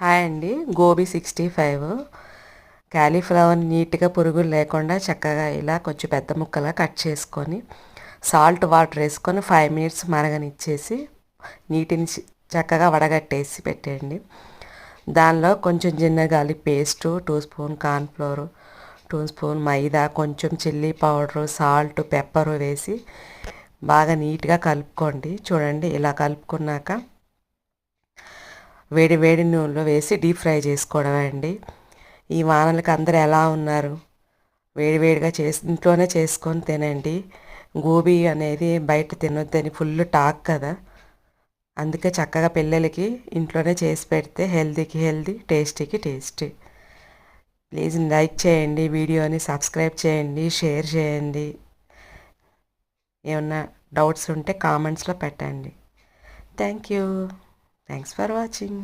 Hi అండి. Gobi 65 cauliflower నీట్గా పురుగులు లేకుండా చక్కగా ఇలా కొంచెం పెద్ద ముక్కలా కట్ చేసుకొని సాల్ట్ వాటర్ వేసుకొని 5 మినిట్స్ మరగనిచ్చేసి నీటిని చక్కగా వడగట్టేసి పెట్టేయండి. దానిలో కొంచెం ginger garlic paste, 2 spoon cornflour, 2 spoon maida, కొంచెం చిల్లీ పౌడరు, సాల్ట్, పెప్పరు వేసి బాగా నీట్గా కలుపుకోండి. చూడండి ఇలా కలుపుకున్నాక వేడి వేడి నూనెలో వేసి డీప్ ఫ్రై చేసుకోవడమే అండి. ఈ వానలకి అందరూ ఎలా ఉన్నారు? వేడివేడిగా ఇంట్లోనే చేసుకొని తినండి. గోబీ అనేది బయట తినొద్దని ఫుల్ టాక్ కదా. అందుకే చక్కగా పిల్లలకి ఇంట్లోనే చేసి పెడితే హెల్తీకి హెల్తీ, టేస్టీకి టేస్టీ. ప్లీజ్ లైక్ చేయండి, వీడియోని సబ్స్క్రైబ్ చేయండి, షేర్ చేయండి. ఏమన్నా డౌట్స్ ఉంటే కామెంట్స్లో పెట్టండి. Thank you. Thanks for watching.